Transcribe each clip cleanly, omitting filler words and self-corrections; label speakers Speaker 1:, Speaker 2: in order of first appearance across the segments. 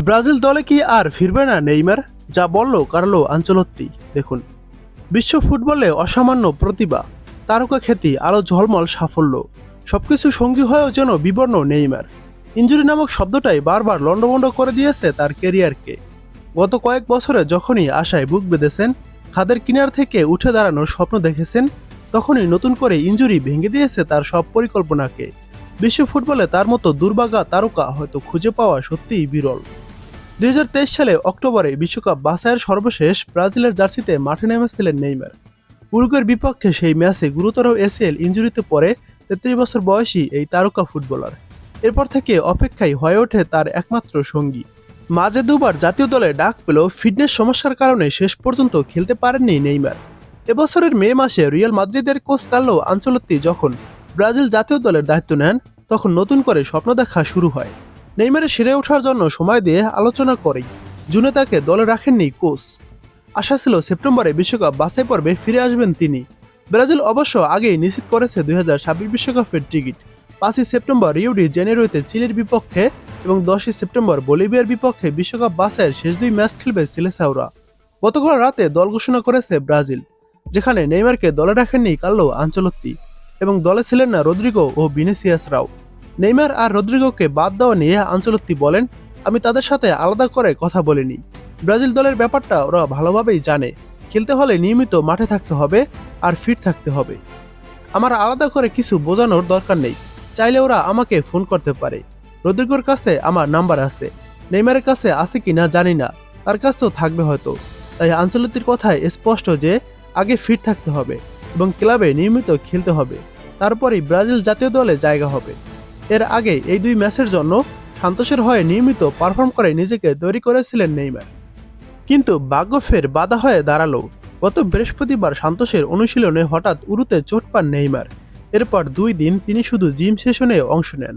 Speaker 1: Brazil দলে কি আর ফিরবে না নেইমার? যা বলল কার্লো আনচেলত্তি। দেখুন, বিশ্ব ফুটবলে অসামান্য প্রতিভা, তারকা খ্যাতি, আলো ঝলমল সাফল্য, সবকিছু সঙ্গী হয়েও যেন বিবর্ণ নেইমার। ইনজুরি নামক শব্দটাই বারবার লন্ডভন্ড করে দিয়েছে তার ক্যারিয়ারকে। গত কয়েক বছরে যখনই আশায় বুক বেঁধেছেন, খাদের কিনার থেকে উঠে দাঁড়ানোর স্বপ্ন দেখেছেন, তখনই নতুন করে ইনজুরি ভেঙে দিয়েছে তার সব পরিকল্পনাকে। বিশ্ব ফুটবলে তার মতো দুর্ভাগা তারকা হয়তো খুঁজে পাওয়া সত্যিই বিরল। 2023 সালে অক্টোবরে বিশ্বকাপ বাছাইয়ের সর্বশেষ ব্রাজিলের জার্সিতে মাঠে নেমেছিলেন নেইমার। উরুগুয়ের বিপক্ষে সেই ম্যাচে গুরুতর এসিএল ইনজুরিতে পড়ে 33 বছর বয়সী এই তারকা ফুটবলার। এরপর থেকে অপেক্ষাই হয়ে ওঠে তার একমাত্র সঙ্গী। মাঝে দুবার জাতীয় দলে ডাক পেলেও ফিটনেস সমস্যার কারণে শেষ পর্যন্ত খেলতে পারেননি নেইমার। এবছরের মে মাসে রিয়াল মাদ্রিদের কোচ কার্লো আনচেলত্তি যখন ব্রাজিল জাতীয় দলের দায়িত্ব নেন, তখন নতুন করে স্বপ্ন দেখা শুরু হয়। নেইমারের সেরে ওঠার জন্য সময় দিয়ে আলোচনা করেই জুনে তাকে দলে রাখেননি কোচ। আশা ছিল সেপ্টেম্বরে বিশ্বকাপ বাছাই পর্বে ফিরে আসবেন তিনি। ব্রাজিল অবশ্য আগেই নিশ্চিত করেছে 2026 বিশ্বকাপের টিকিট। 5ই সেপ্টেম্বর রিও ডি জেনেরোতে চিলির বিপক্ষে এবং 10ই সেপ্টেম্বর বলিভিয়ার বিপক্ষে বিশ্বকাপ বাছাইয়ের শেষ দুই ম্যাচ খেলবে সিলেসাওরা। গতকাল রাতে দল ঘোষণা করেছে ব্রাজিল, যেখানে নেইমারকে দলে রাখেননি কার্লো আনচেলত্তি এবং দলে ছিলেন না রদ্রিগো ও ভিনিসিয়াসরাও। নেইমার আর রদ্রিগোকে বাদ দেওয়া নিয়ে আনচেলত্তি বলেন, আমি তাদের সাথে আলাদা করে কথা বলিনি। ব্রাজিল দলের ব্যাপারটা ওরা ভালোভাবেই জানে। খেলতে হলে নিয়মিত মাঠে থাকতে হবে আর ফিট থাকতে হবে। আমার আলাদা করে কিছু বোঝানোর দরকার নেই। চাইলে ওরা আমাকে ফোন করতে পারে। রদ্রিগোর কাছে আমার নাম্বার আছে, নেইমারের কাছে আছে কিনা জানি না, তার কাছেও থাকবে হয়তো। তাই আনচেলত্তির কথায় স্পষ্ট যে আগে ফিট থাকতে হবে এবং ক্লাবে নিয়মিত খেলতে হবে, তারপরেই ব্রাজিল জাতীয় দলে জায়গা হবে। এর আগে এই দুই ম্যাচের জন্য সান্তোসের হয়ে নিয়মিত পারফর্ম করে নিজেকে তৈরি করেছিলেন নেইমার। কিন্তু ভাগ্য ফের বাধা হয়ে দাঁড়ালো। গত বৃহস্পতিবার সান্তোসের অনুশীলনে হঠাৎ উরুতে চোট পান নেইমার। এরপর 2 দিন তিনি শুধু জিম সেশনে অংশ নেন।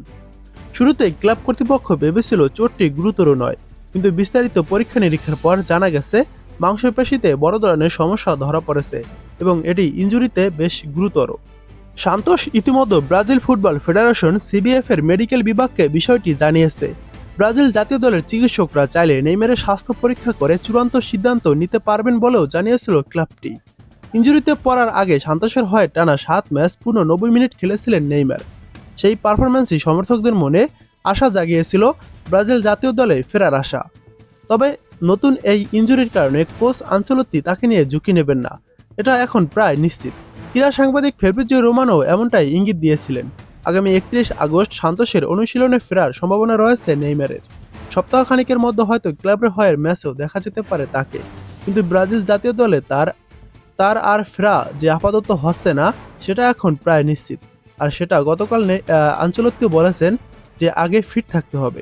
Speaker 1: শুরুতে ক্লাব কর্তৃপক্ষ ভেবেছিল চোটটি গুরুতর নয়, কিন্তু বিস্তারিত পরীক্ষা নিরীক্ষার পর জানা গেছে মাংসপেশিতে বড় ধরনের সমস্যা ধরা পড়েছে এবং এটি ইনজুরিতে বেশ গুরুতর। সান্তোস ইতিমধ্যে ব্রাজিল ফুটবল ফেডারেশন সিবিএফ এর মেডিকেল বিভাগকে বিষয়টি জানিয়েছে। ব্রাজিল জাতীয় দলের চিকিৎসকরা চাইলে নেইমারের স্বাস্থ্য পরীক্ষা করে চূড়ান্ত সিদ্ধান্ত নিতে পারবেন বলেও জানিয়েছিল ক্লাবটি। ইনজুরিতে পড়ার আগে সান্তোসের হয়ে টানা 7 ম্যাচ পূর্ণ 90 মিনিট খেলেছিলেন নেইমার। সেই পারফরম্যান্সই সমর্থকদের মনে আশা জাগিয়েছিল ব্রাজিল জাতীয় দলে ফেরার আশা। তবে নতুন এই ইনজুরির কারণে কোচ আনচেলত্তি তাকে নিয়ে ঝুঁকি নেবেন না, এটা এখন প্রায় নিশ্চিত। ক্রীড়া সাংবাদিক ফেব্রিজিও রোমানো এমনটাই ইঙ্গিত দিয়েছিলেন। আগামী 31 আগস্ট সান্তোসের অনুশীলনে ফেরার সম্ভাবনা রয়েছে নেইমারের। সপ্তাহখানেকের মধ্যে হয়তো ক্লাবের হয়ে ম্যাচেও দেখা যেতে পারে তাকে। কিন্তু ব্রাজিল জাতীয় দলে তার আর ফেরা যে আপাতত হচ্ছে না, সেটা এখন প্রায় নিশ্চিত। আর সেটা গতকাল আনচেলত্তি বলেছেন যে আগে ফিট থাকতে হবে।